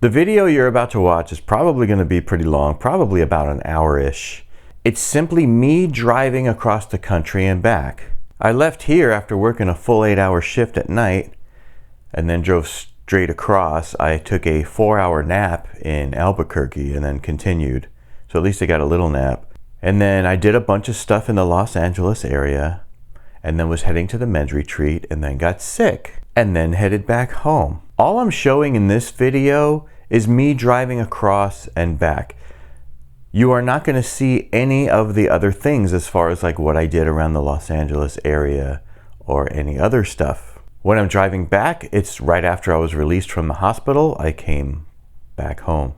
The video you're about to watch is probably going to be pretty long, probably about an hour-ish. It's simply me driving across the country and back. I left here after working a full 8-hour shift at night and then drove straight across. I took a 4-hour nap in Albuquerque and then continued. So at least I got a little nap. And then I did a bunch of stuff in the Los Angeles area and then was heading to the men's retreat and then got sick and then headed back home. All I'm showing in this video is me driving across and back. You are not going to see any of the other things as far as like what I did around the Los Angeles area or any other stuff. When I'm driving back, it's right after I was released from the hospital. I came back home.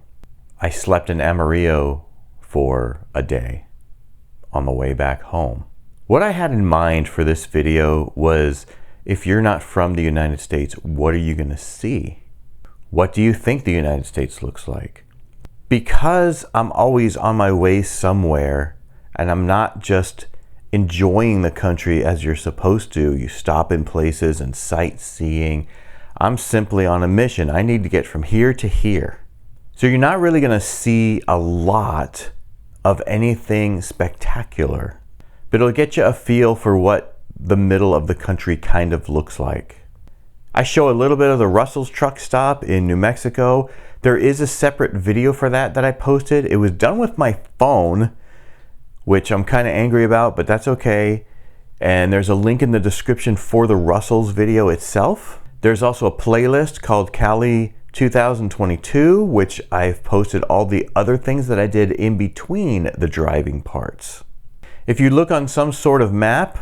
I slept in Amarillo for a day on the way back home. What I had in mind for this video was, if you're not from the United States, what are you going to see? What do you think the United States looks like? Because I'm always on my way somewhere and I'm not just enjoying the country as you're supposed to, you stop in places and sightseeing. I'm simply on a mission. I need to get from here to here. So you're not really going to see a lot of anything spectacular, but it'll get you a feel for what the middle of the country kind of looks like. I show a little bit of the Russell's truck stop in New Mexico. There is a separate video for that I posted. It was done with my phone, which I'm kind of angry about, but that's okay. And there's a link in the description for the Russell's video itself. There's also a playlist called Cali 2022, which I've posted all the other things that I did in between the driving parts. If you look on some sort of map,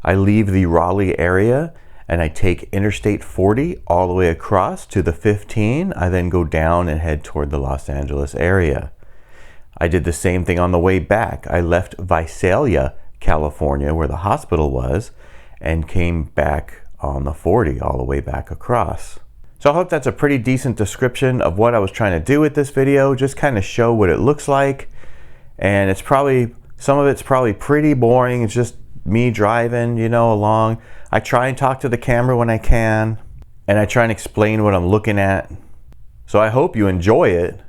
I leave the Raleigh area and I take Interstate 40 all the way across to the 15. I then go down and head toward the Los Angeles area. I did the same thing on the way back. I left Visalia, California, where the hospital was, and came back on the 40 all the way back across. So I hope that's a pretty decent description of what I was trying to do with this video, just kind of show what it looks like. And it's probably, some of it's probably pretty boring. It's just me driving, you know, along. I try and talk to the camera when I can, and I try and explain what I'm looking at. So I hope you enjoy it.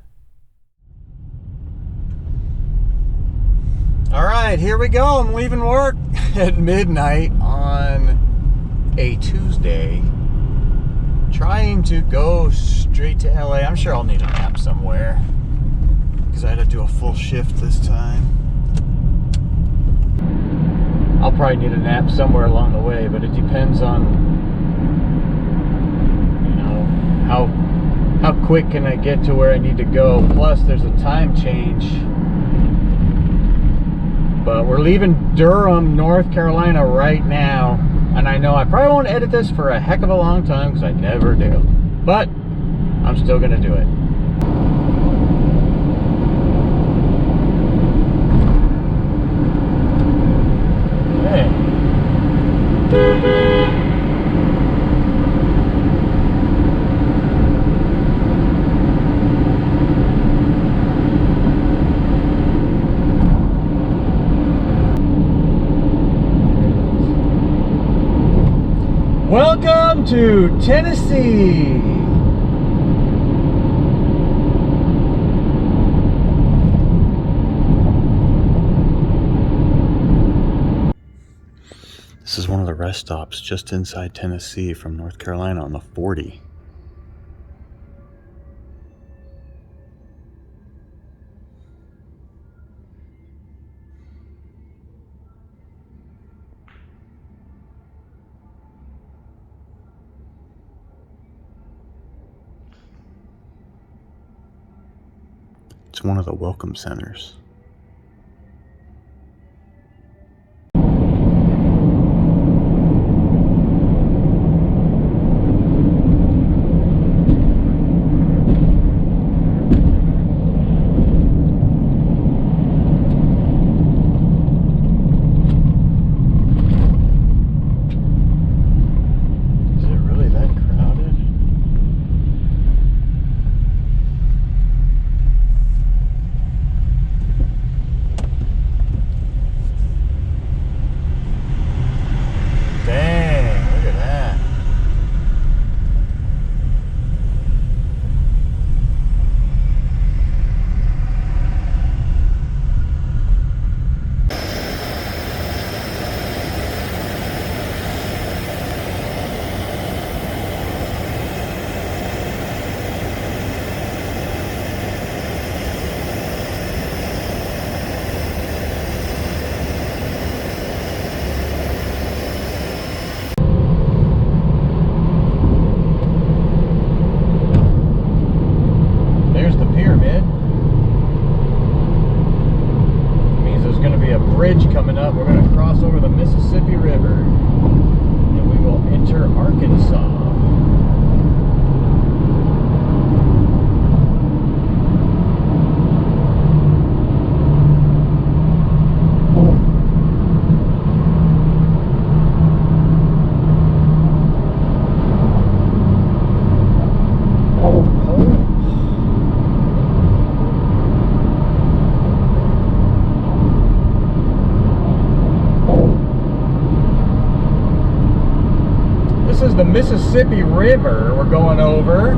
All right, here we go. I'm leaving work at midnight on a Tuesday, trying to go straight to LA. I'm sure I'll need a nap somewhere because I had to do a full shift this time. I'll probably need a nap somewhere along the way, but it depends on, you know, how quick can I get to where I need to go. Plus, there's a time change. But we're leaving Durham, North Carolina right now, and I know I probably won't edit this for a heck of a long time because I never do. But I'm still gonna do it. Welcome to Tennessee. This is one of the rest stops just inside Tennessee from North Carolina on the 40. It's one of the welcome centers. Mississippi River we're going over.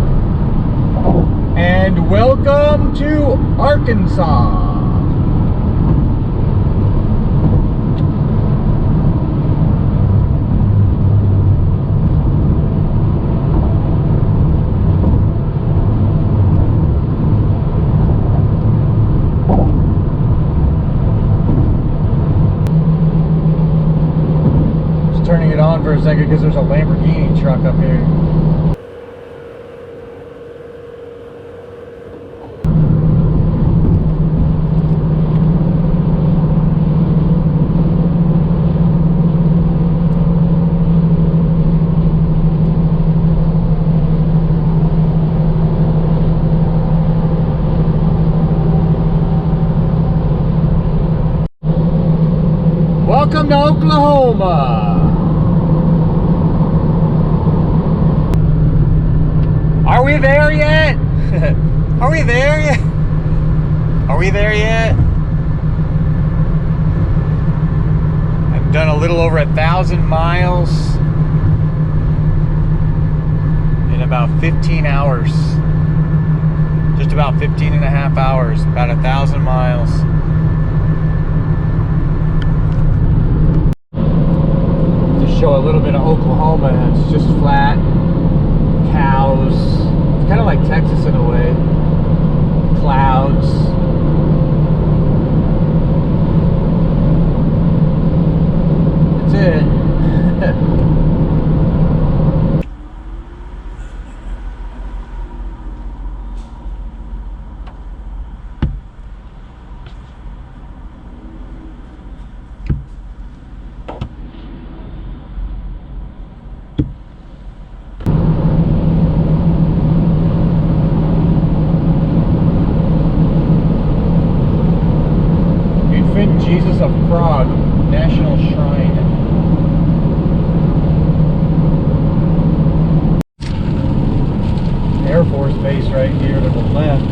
And welcome to Arkansas. Turning it on for a second because there's a Lamborghini truck up here. Welcome to Oklahoma. Are we there yet? Are we there yet? Are we there yet? I've done a little over 1,000 miles in about 15 hours. Just about 15 and a half hours, about 1,000 miles. Just show a little bit of Oklahoma. It's just flat. Cows. It's kind of like Texas in a way. Clouds. That's it. Jesus of Prague National Shrine. Air Force Base right here to the left.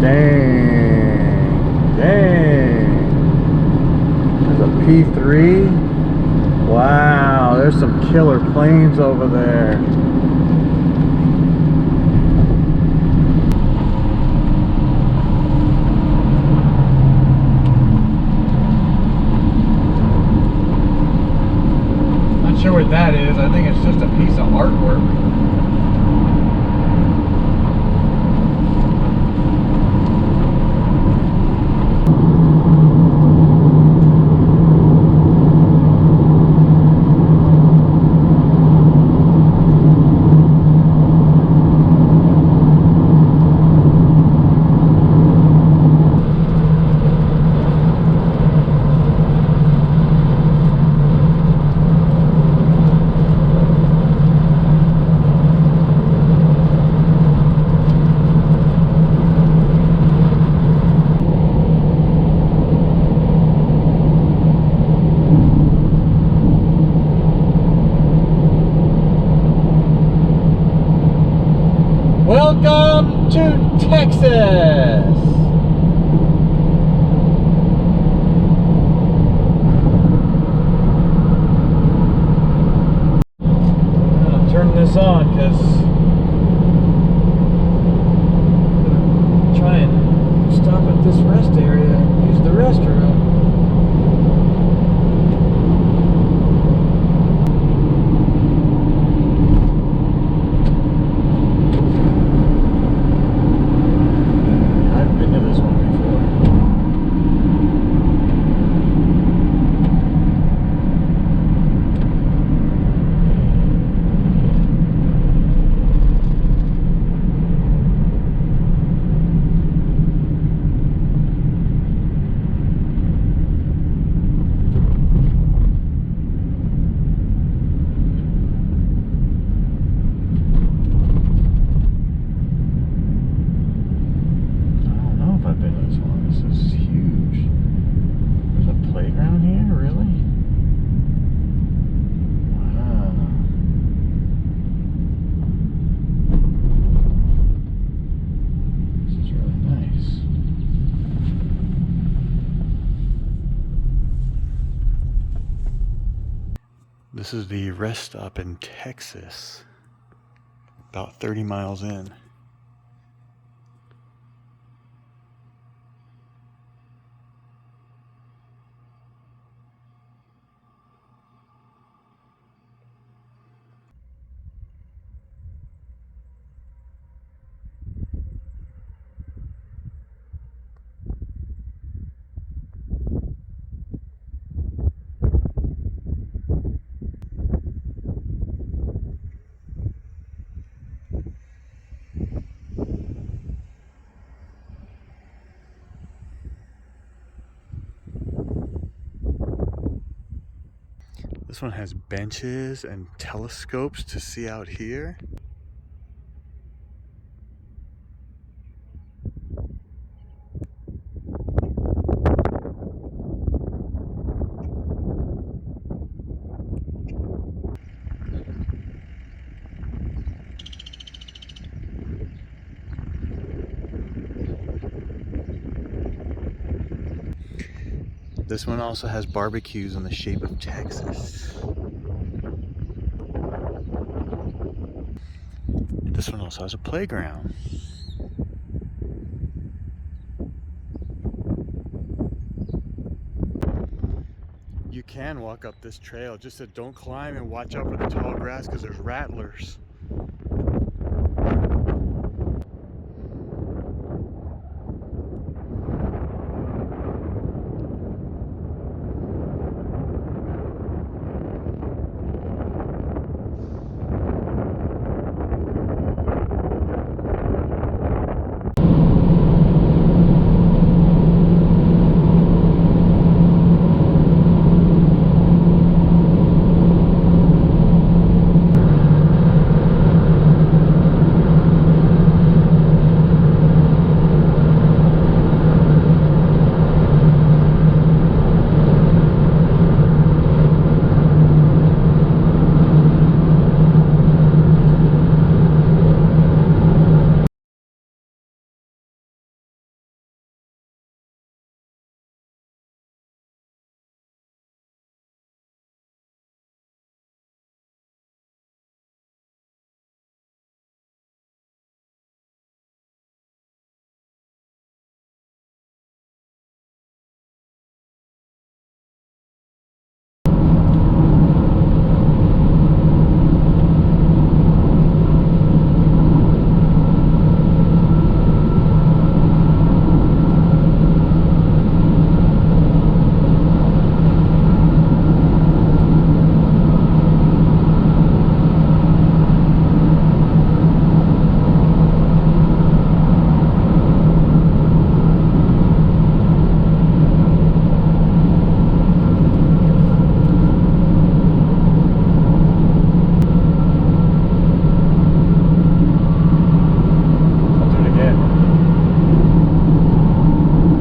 Dang. There's a P3. Wow, there's some killer planes over there. Not sure what that is. I think it's just a piece of artwork. Welcome to Texas! I'm gonna turn this on because I'm gonna try and stop at this rest area and use the restroom. This is the rest stop in Texas, about 30 miles in. This one has benches and telescopes to see out here. This one also has barbecues in the shape of Texas. This one also has a playground. You can walk up this trail, just that don't climb and watch out for the tall grass because there's rattlers.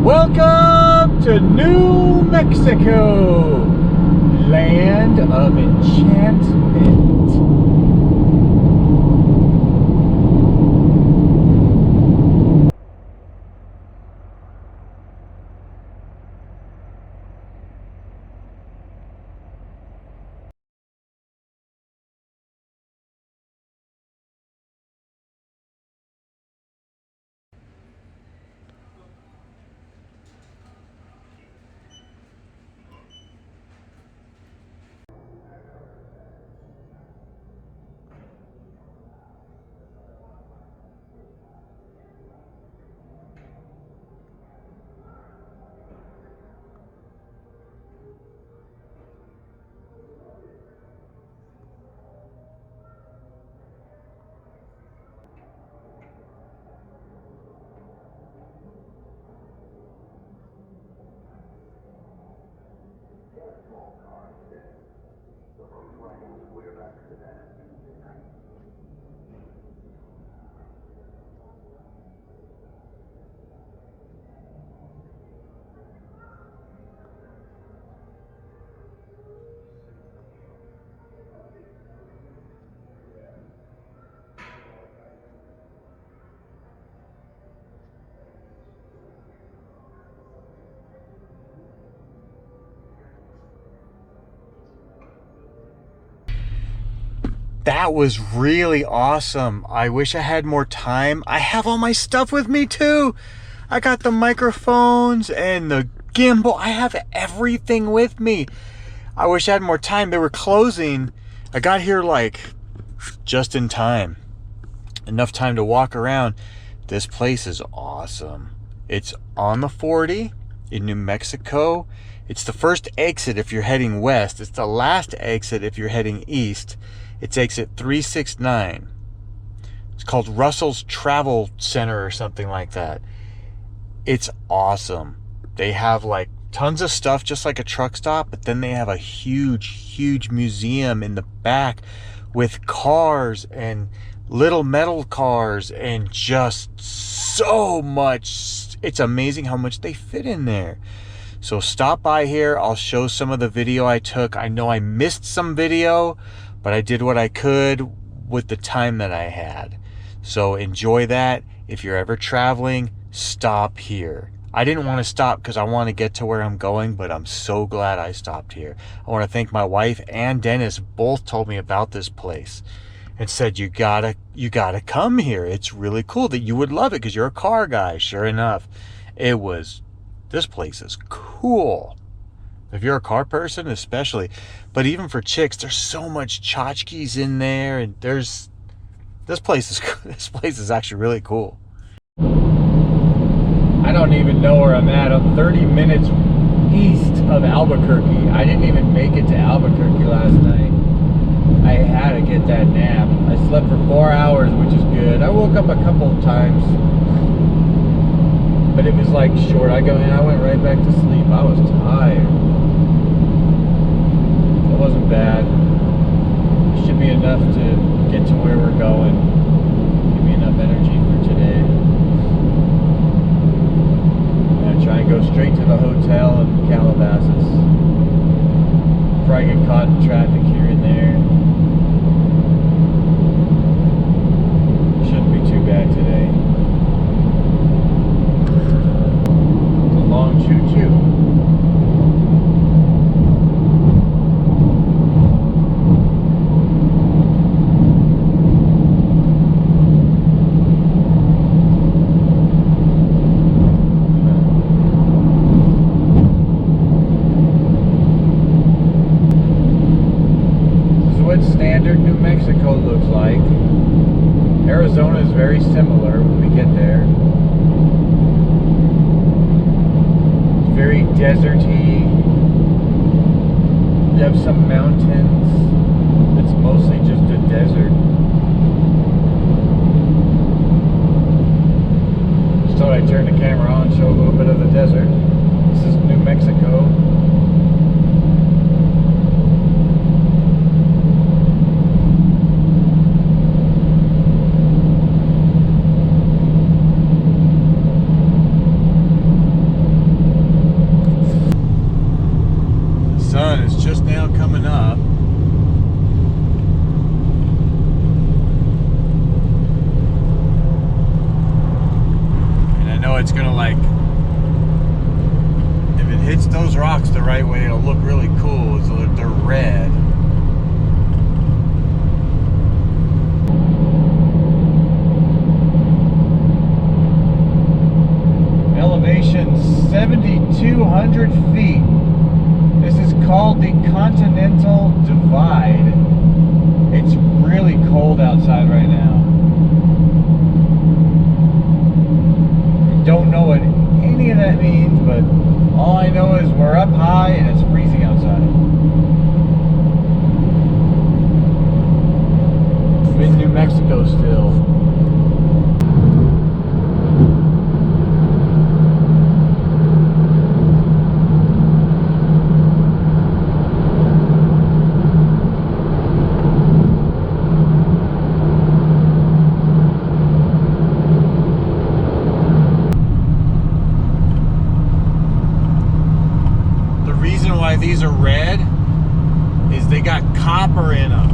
Welcome to New Mexico, land of enchantment. That was really awesome. I wish I had more time. I have all my stuff with me too. I got the microphones and the gimbal. I have everything with me. I wish I had more time. They were closing. I got here like just in time. Enough time to walk around. This place is awesome. It's on the 40 in New Mexico. It's the first exit if you're heading west. It's the last exit if you're heading east. It's exit 369. It's called Russell's Travel Center or something like that. It's awesome. They have like tons of stuff just like a truck stop, but then they have a huge museum in the back with cars and little metal cars and just so much. It's amazing how much they fit in there. So stop by here. I'll show some of the video I took. I know I missed some video, but I did what I could with the time that I had. So enjoy that. If you're ever traveling, stop here. I didn't want to stop because I want to get to where I'm going, but I'm so glad I stopped here. I want to thank my wife and Dennis. Both told me about this place and said, you gotta come here. It's really cool, that you would love it because you're a car guy. Sure enough, this place is cool. If you're a car person, especially, but even for chicks, there's so much tchotchkes in there, and this place is actually really cool. I don't even know where I'm at. I'm 30 minutes east of Albuquerque. I didn't even make it to Albuquerque last night. I had to get that nap. I slept for 4 hours, which is good. I woke up a couple of times, but it was like short. I went right back to sleep. I was tired. It wasn't bad. It should be enough to get to where we're going. Give me enough energy for today. I'm gonna try and go straight to the hotel in Calabasas. Probably get caught in traffic here and there. Shouldn't be too bad today. It's a long choo-choo. Standard New Mexico looks like. Arizona is very similar when we get there. It's very deserty. You have some mountains. It's mostly just a desert. Just thought I'd turn the camera on and show a little bit of the desert. This is New Mexico. Sun is just now coming up. And I know it's gonna, like, if it hits those rocks the right way, it'll look really cool. They're red. Elevation 7,200 feet. This is called the Continental Divide. It's really cold outside right now. I don't know what any of that means, but all I know is we're up high and it's freezing outside. I'm in New Mexico still. Why these are red is they got copper in them.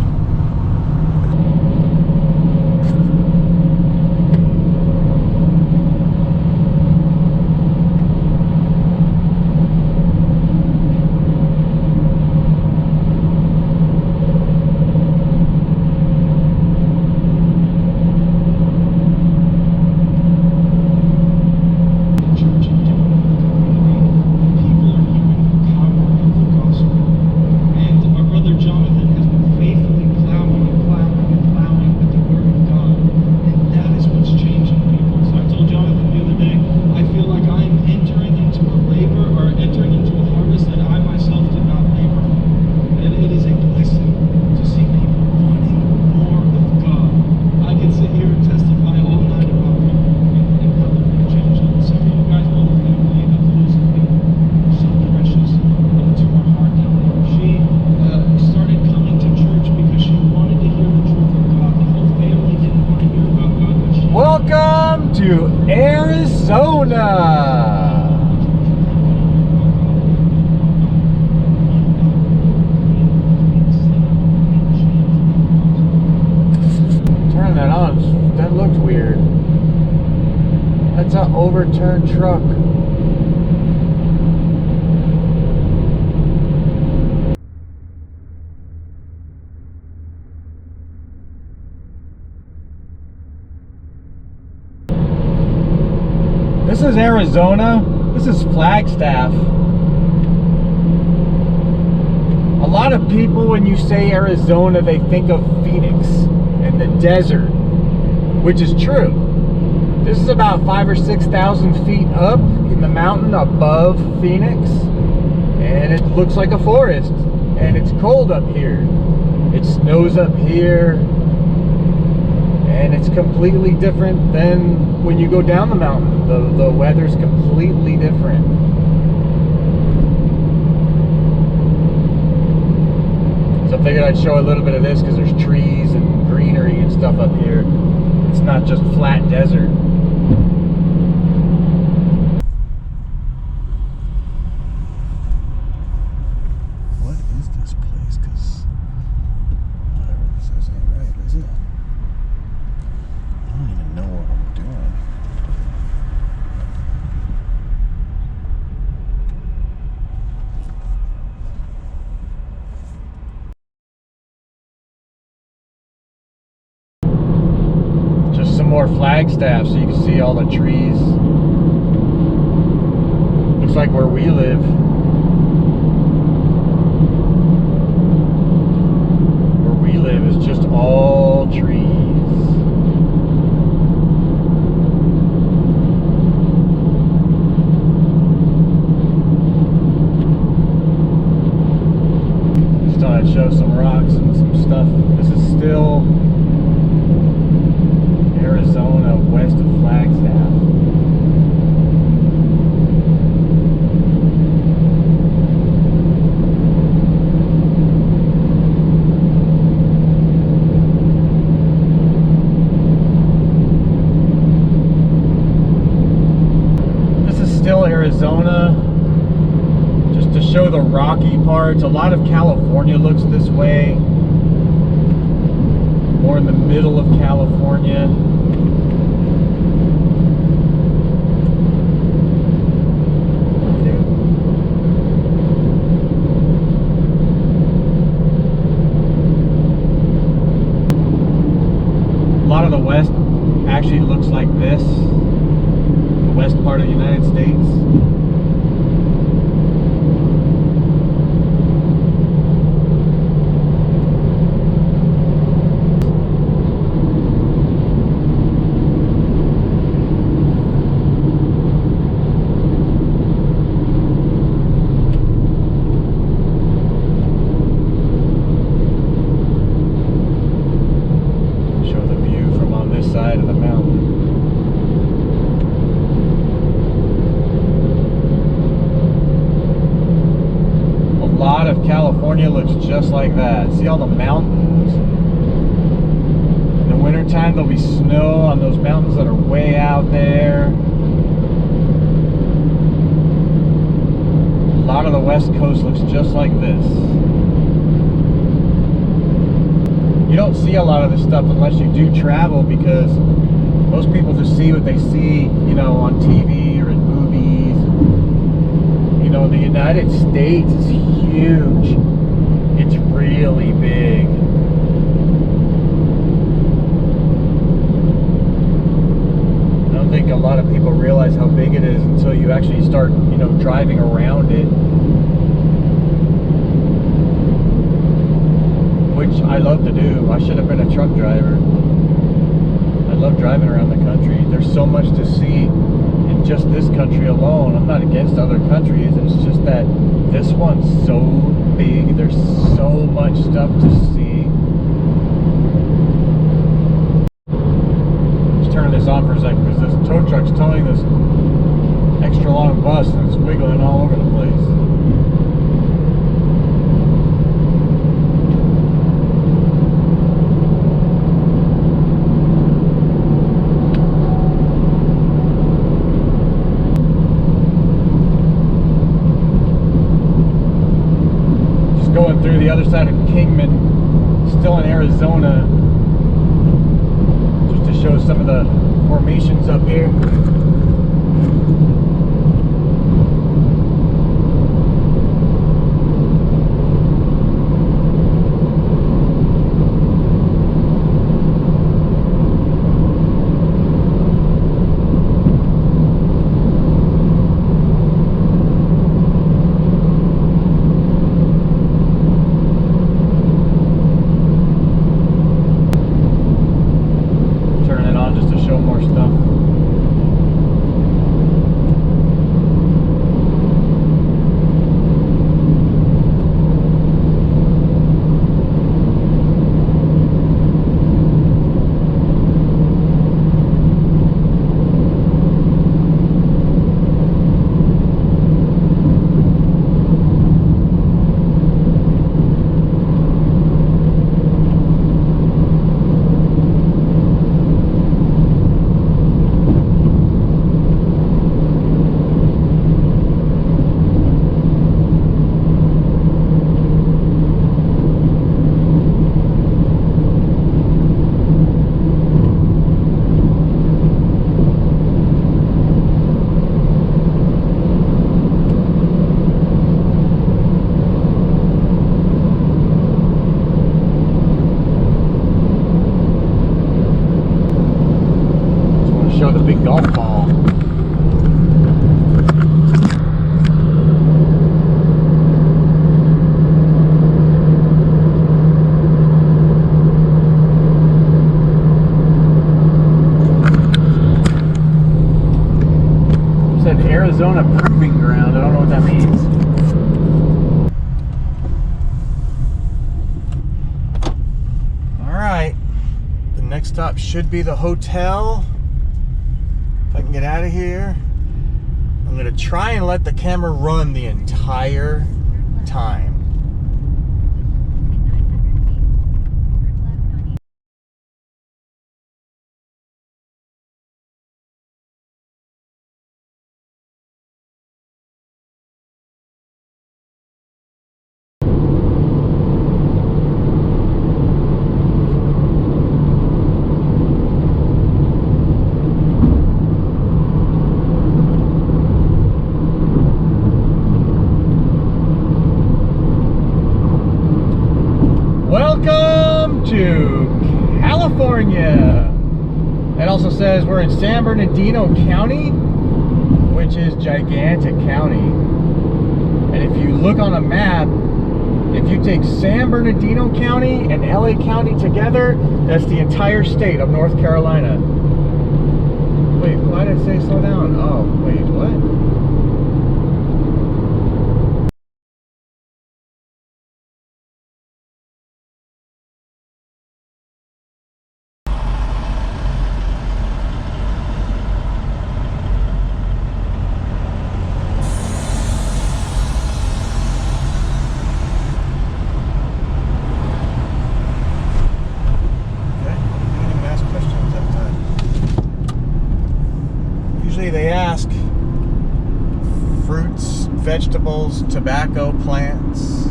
to Arizona. Turn that on. That looked weird. That's an overturned truck. This is Arizona. This is Flagstaff. A lot of people, when you say Arizona, they think of Phoenix and the desert, which is true. This is about 5,000 or 6,000 feet up in the mountain above Phoenix, and it looks like a forest, and it's cold up here. It snows up here, and it's completely different than when you go down the mountain. The weather's completely different. So I figured I'd show a little bit of this because there's trees and greenery and stuff up here. It's not just flat desert. What is this place? Because whatever this is ain't right, is it? I don't even know what I'm doing. Just some more Flagstaff so you can see all the trees. Looks like where we live. Where we live is just all trees. Just thought I'd show some rocks and some stuff. This is still Arizona, west of Flagstaff. This is still Arizona. Just to show the rocky parts. A lot of California looks this way. More in the middle of California. A lot of the west actually looks like this. The west part of the United States. Side of the mountain. A lot of California looks just like that. See all the mountains? In the wintertime there'll be snow on those mountains that are way out there. A lot of the west coast looks just like this. You don't see a lot of this stuff unless you do travel, because most people just see what they see, you know, on TV or in movies. You know, the United States is huge. It's really big. I don't think a lot of people realize how big it is until you actually start, you know, driving around it. Which I love to do. I should have been a truck driver. I love driving around the country. There's so much to see in just this country alone. I'm not against other countries. It's just that this one's so big. There's so much stuff to see. Just turn this on for a second because this tow truck's towing this extra long bus and it's wiggling all over the place. other side of Kingman, still in Arizona, just to show some of the formations up here. Show the big golf ball. It said Arizona Proving Ground. I don't know what that means. All right. The next stop should be the hotel. If I can get out of here, I'm going to try and let the camera run the entire time. Welcome to California. It also says we're in San Bernardino County, which is gigantic county. And if you look on a map, if you take San Bernardino County and LA County together, that's the entire state of North Carolina. Wait, why did it say slow down? Oh, wait, what? They ask fruits, vegetables, tobacco plants.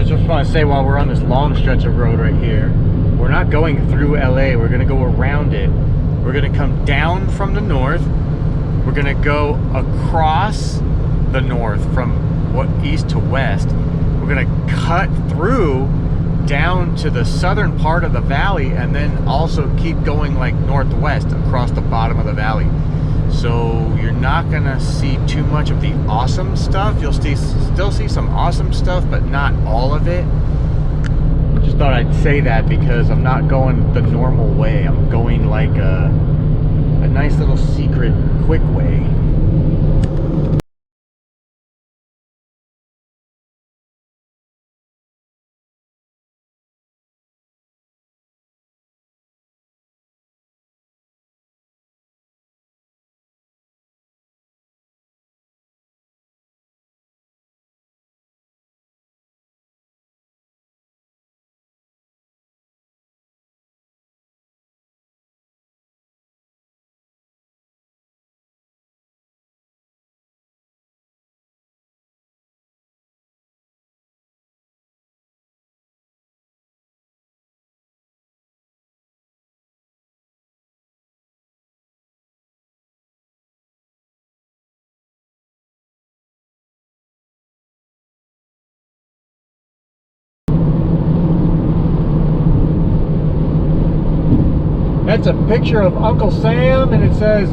Just want to say, while we're on this long stretch of road right here, we're not going through LA, we're going to go around it. We're going to come down from the north, we're going to go across the north from east to west. We're going to cut through down to the southern part of the valley, and then also keep going like northwest across the bottom of the valley. So you're not gonna see too much of the awesome stuff. You'll still see some awesome stuff, but not all of it. Just thought I'd say that because I'm not going the normal way. I'm going like a nice little secret quick way. That's a picture of Uncle Sam, and it says,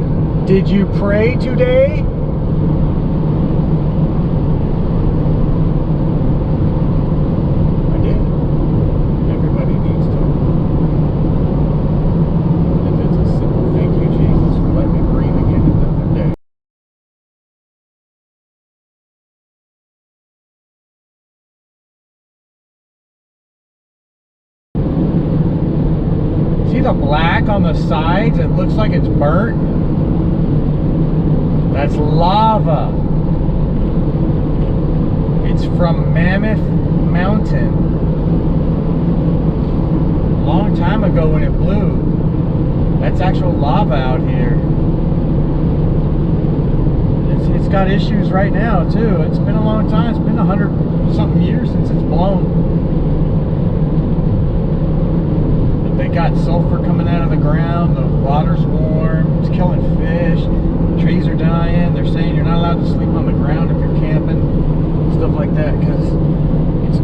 "Did you pray today?" I did. Everybody needs to. If it's a simple thank you, Jesus, for letting me breathe again another day. See the black on the sides? It looks like it's burnt. That's lava. It's from Mammoth Mountain. A long time ago when it blew. That's actual lava out here. It's got issues right now too. It's been a long time. It's been 100-something years since it's blown. They got sulfur coming out of the ground, the water's warm, it's killing fish, trees are dying. They're saying you're not allowed to sleep on the ground if you're camping, stuff like that, because it's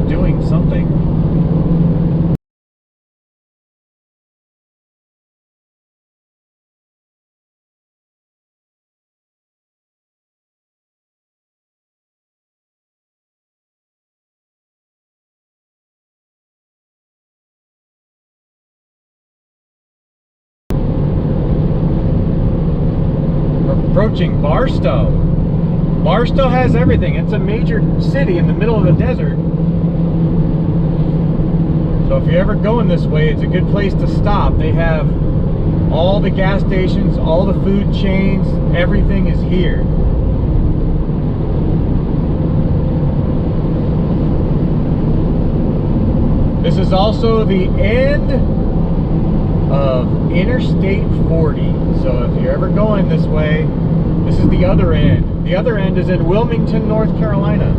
doing something. Approaching Barstow. Barstow has everything. It's a major city in the middle of the desert. So if you're ever going this way, it's a good place to stop. They have all the gas stations, all the food chains, everything is here. This is also the end of Interstate 40. So if you're ever going this way, this is the other end. The other end is in Wilmington, North Carolina.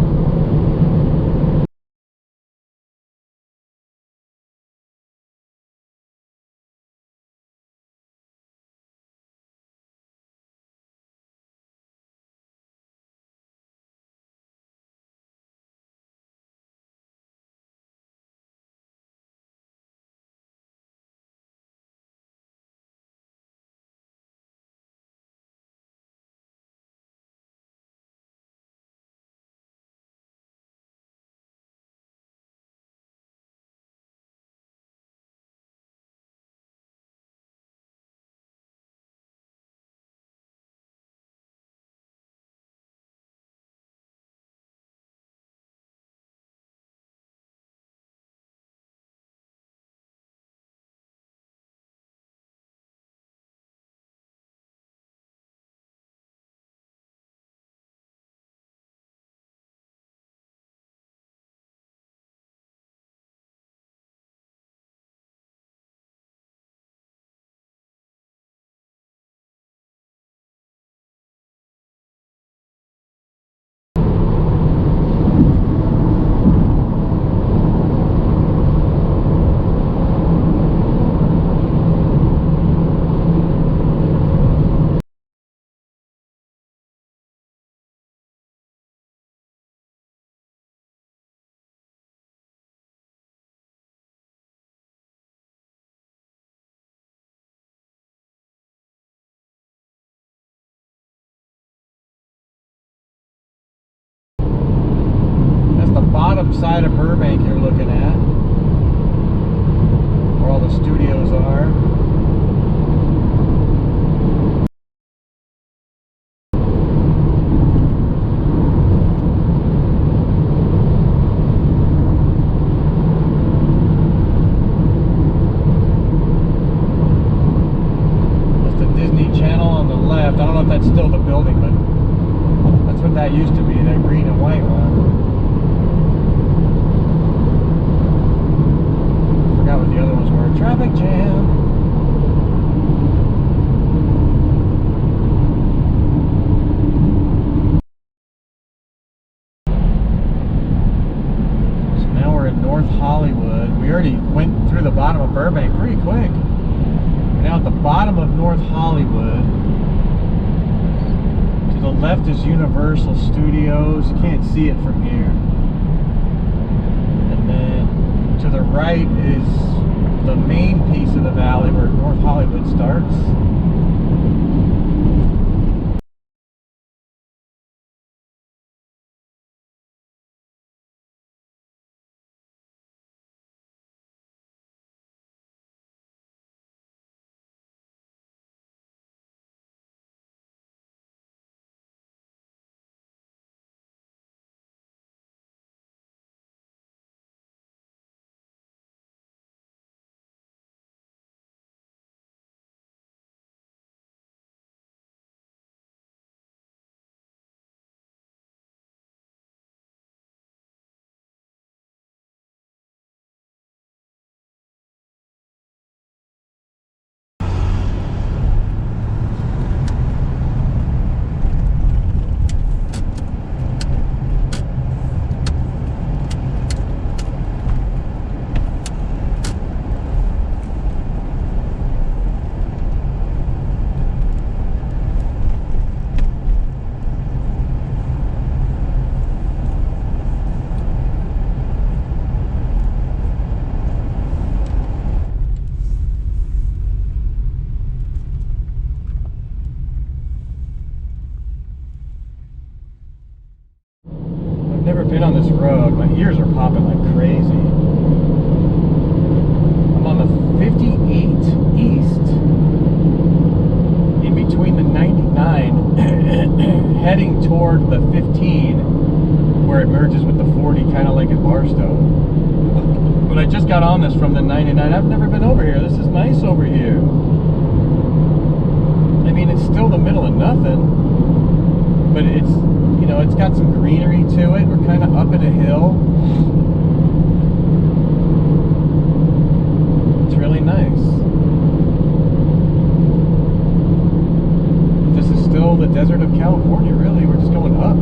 Bottom side of Burbank you're looking at, where all the studios are. That's the Disney Channel on the left. I don't know if that's still the building, but that's what that used to be, that green and white one. What the other ones were. Traffic jam. So now we're in North Hollywood. We already went through the bottom of Burbank pretty quick. We're now at the bottom of North Hollywood. To the left is Universal Studios. You can't see it from here. And then to the right is the main piece of the valley where North Hollywood starts. I've never been on this road. My ears are popping like crazy. I'm on the 58 East, in between the 99, heading toward the 15, where it merges with the 40, kind of like at Barstow. But I just got on this from the 99. I've never been over here. This is nice over here. I mean, it's still the middle of nothing, but it's, you know, it's got some greenery to it. We're kind of up at a hill. It's really nice. This is still the desert of California, really. We're just going up.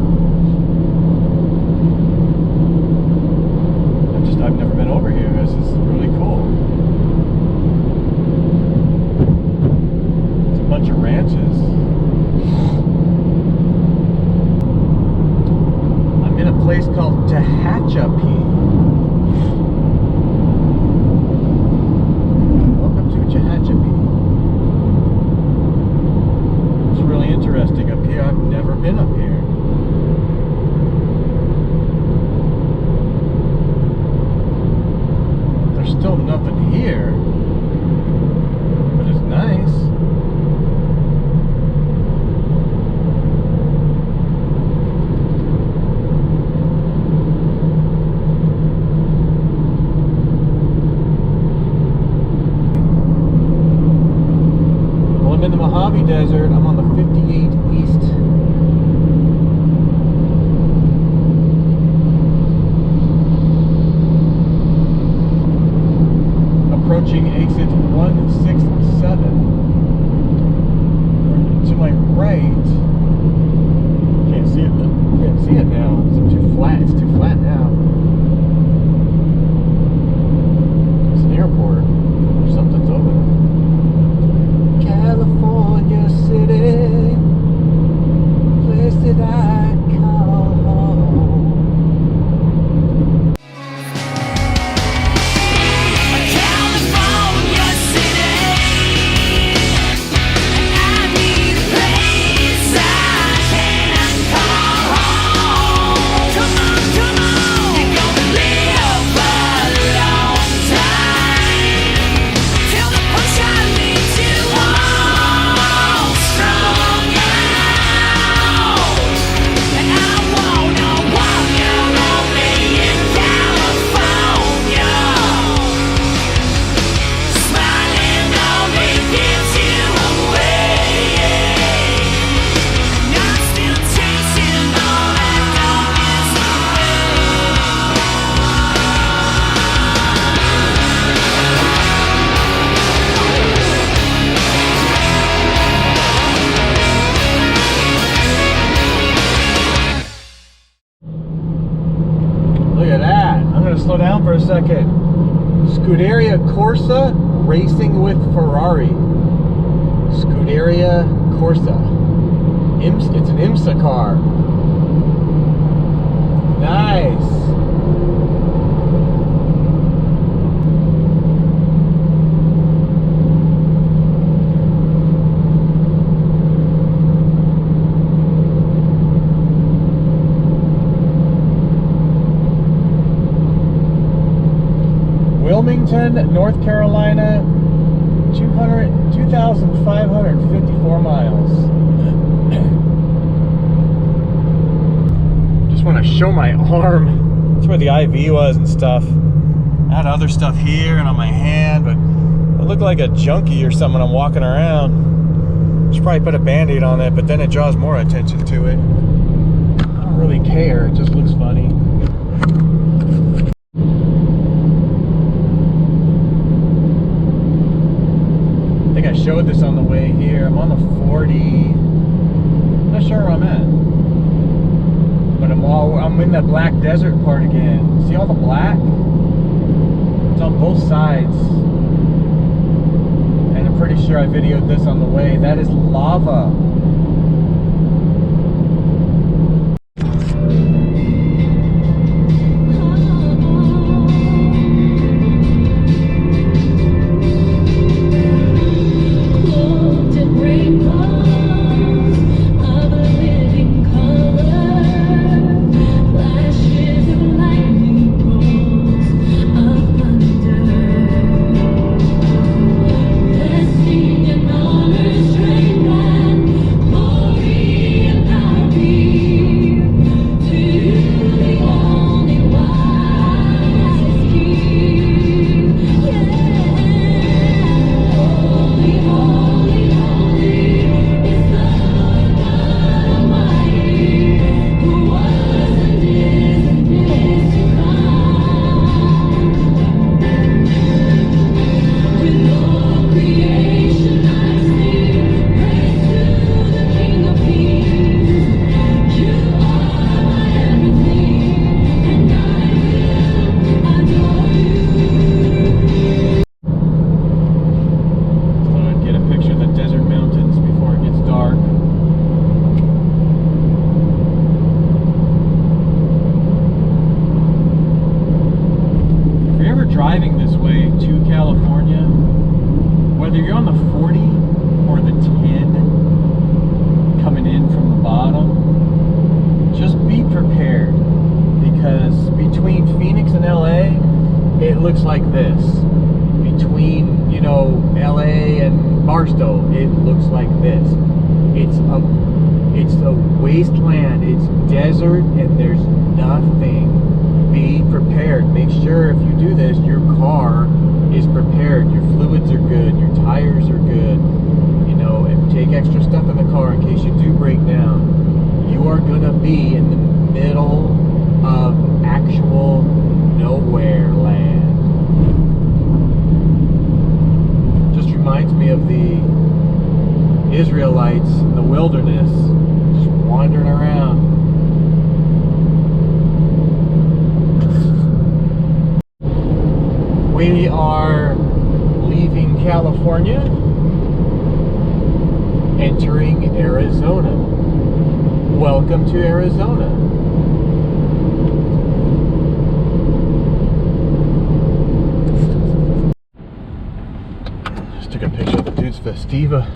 I've never been over here. This is really cool. It's a bunch of ranches. I'm in a place called Tehachapi. Welcome to Tehachapi. It's really interesting up here. I've never been up here. There's still nothing here, but it's nice. Well, I'm in the Mojave Desert. I'm on the 58 East. Approaching exit 167. To my right, can't see it. Can't see it now. It's too flat. It's too flat now. It's an airport. Or something's over there. California City, place that I call home. Slow down for a second. Scuderia Corsa racing with Ferrari. Scuderia Corsa. It's an IMSA car. Nice. Wilmington, North Carolina, 2,554 miles. Just want to show my arm. That's where the IV was and stuff. I had other stuff here and on my hand, but I look like a junkie or something when I'm walking around. Should probably put a Band-Aid on it, but then it draws more attention to it. I don't really care, it just looks funny. I think I showed this on the way here. I'm on the 40. Not sure where I'm at. But I'm in the Black Desert part again. See all the black? It's on both sides. And I'm pretty sure I videoed this on the way. That is lava. Driving this way to California, whether you're on the 40 or the 10 coming in from the bottom, just be prepared, because between Phoenix and LA, it looks like this. Between, you know, LA and Barstow, it looks like this. It's a wasteland, it's desert, and there's nothing. Be prepared. Make sure if you do this, your car is prepared. Your fluids are good. Your tires are good. You know, and take extra stuff in the car in case you do break down. You are going to be in the middle of actual nowhere land. Just reminds me of the Israelites in the wilderness, just wandering around. We are leaving California, entering Arizona. Welcome to Arizona. Just took a picture of the dude's Festiva.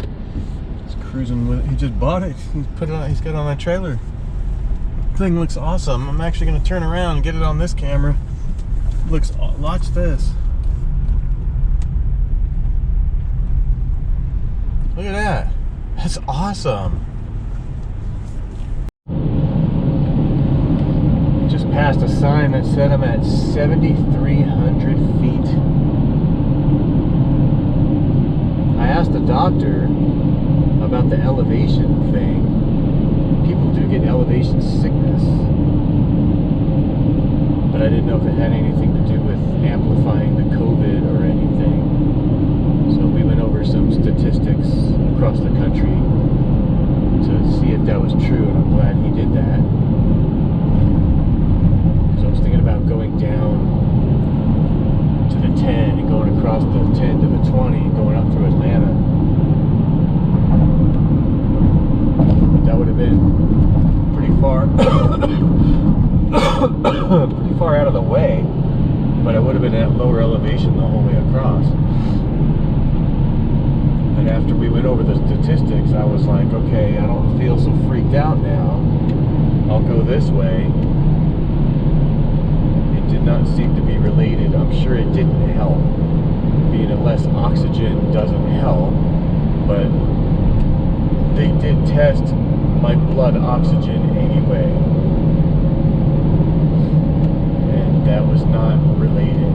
He's cruising with it. He just bought it. He put it on. He's got it on that trailer. Thing looks awesome. I'm actually going to turn around and get it on this camera. Looks. Watch this. Look at that. That's awesome. Just passed a sign that said I'm at 7,300 feet. I asked the doctor about the elevation thing. People do get elevation sickness. But I didn't know if it had anything to do with amplifying the COVID or anything. So we went over some statistics across the country to see if that was true, and I'm glad he did that. Because I was thinking about going down to the 10 and going across the 10 to the 20 and going up through Atlanta. But that would have been pretty far pretty far out of the way, but I would have been at lower elevation the whole way across. And after we went over the statistics, I was like, okay, I don't feel so freaked out now. I'll go this way. It did did not seem to be related. I'm sure it didn't help. Being less oxygen doesn't help, but they did test my blood oxygen anyway, and that was not related.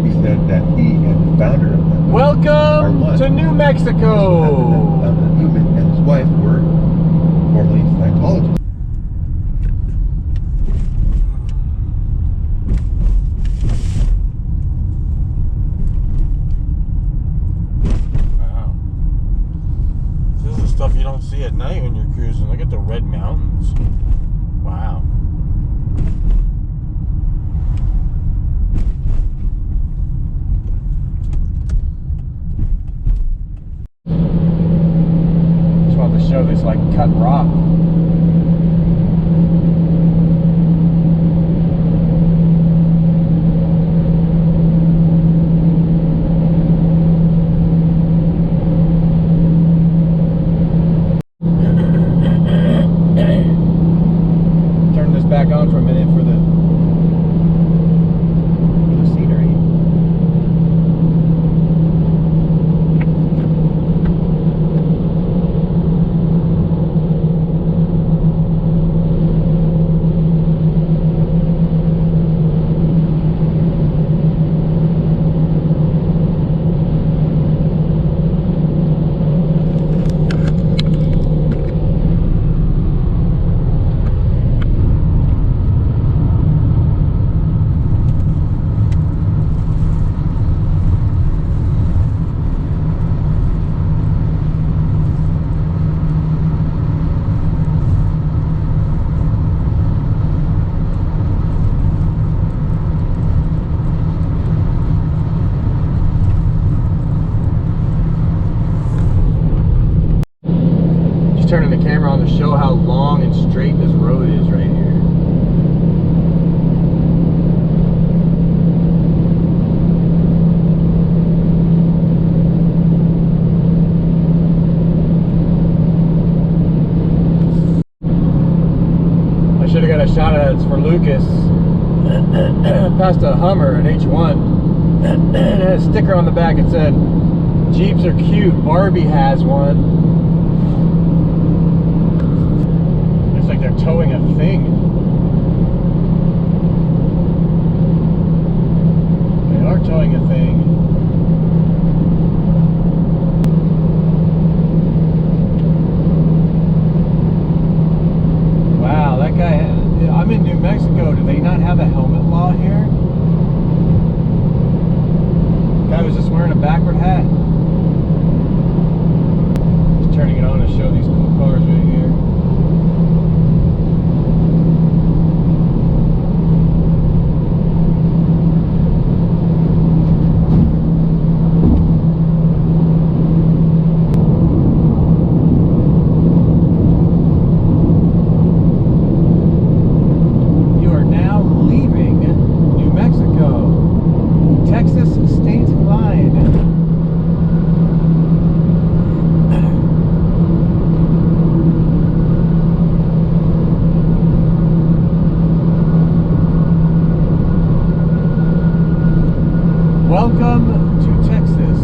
He said that he and the founder of that Welcome to New Mexico! That Newman and his wife were formerly Scientologists. Wow. This is the stuff you don't see at night when you're cruising. Look at the red mountains. Wow. Just wanted to show this like cut rock. Turn this back on for a minute for the scenery. Just turning the camera on to show how long and straight this road is right here. I should have got a shot at it. It's for Lucas. Passed a Hummer, an H1. It had a sticker on the back. It said, "Jeeps are cute. Barbie has one." Looks like they're towing a thing. They are towing a thing. Wow, that guy. I'm in New Mexico. Do they not have a helmet law here? Guy was just wearing a backward hat. Just turning it on to show these cool cars right here. You are now leaving New Mexico. Texas state line. Welcome to Texas.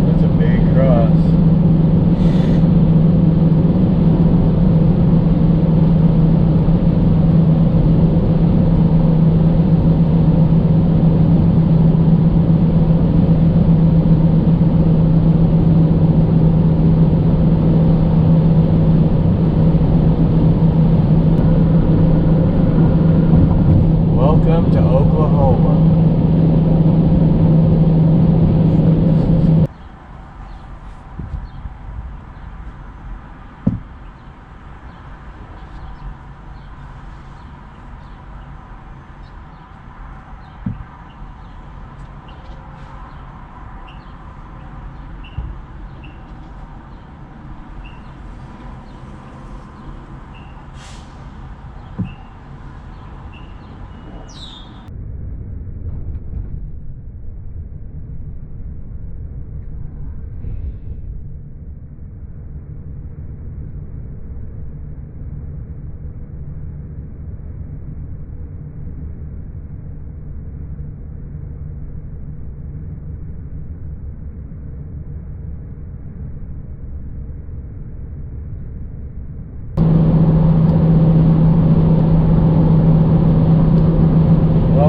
That's a big cross. Welcome to Oklahoma.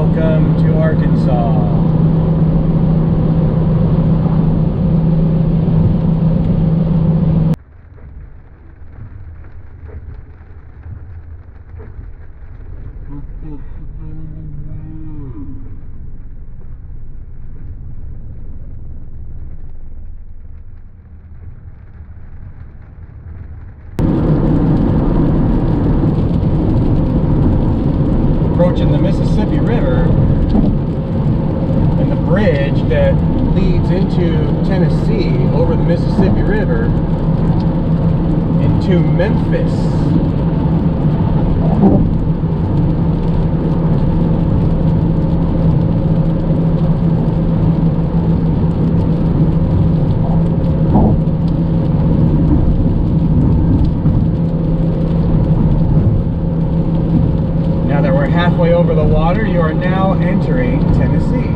Welcome to Arkansas. Approaching the Mississippi River and the bridge that leads into Tennessee over the Mississippi River into Memphis. Halfway over the water, you are now entering Tennessee.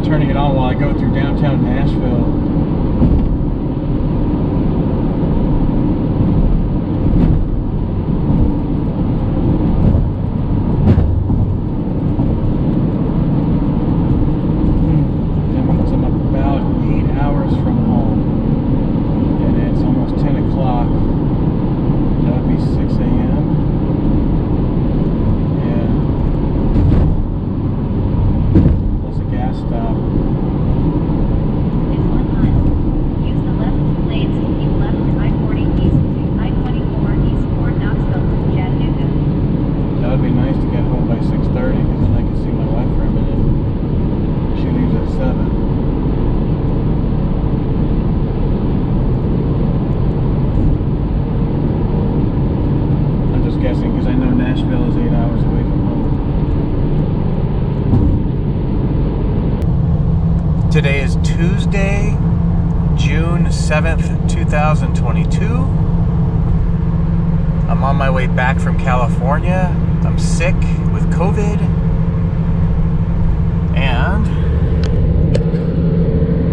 Turning it on while I go through downtown Nashville. That means I'm about 8 hours from home. And it's almost 10 o'clock. That would be 6 a.m. Stop. In 1 mile, use the left lanes to keep left to I-40 east to I-24 east for Knoxville to Chattanooga. That would be nice to get home by 6:30 because then I can see my wife for a minute. She leaves at 7. I'm just guessing because I know Nashville is 8 hours away from home. Today is Tuesday, June 7th, 2022. I'm on my way back from California. I'm sick with COVID. And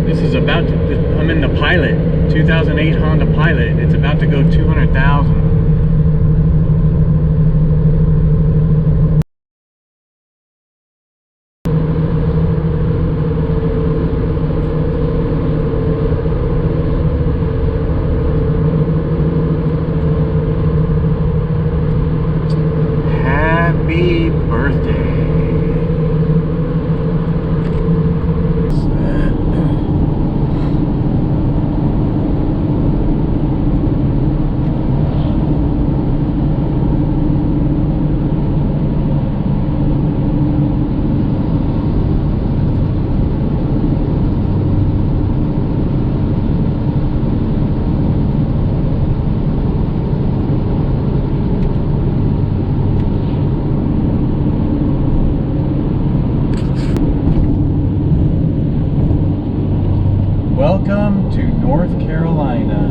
this is about to, I'm in the Pilot, 2008 Honda Pilot. It's about to go 200,000. Happy birthday. Welcome to North Carolina.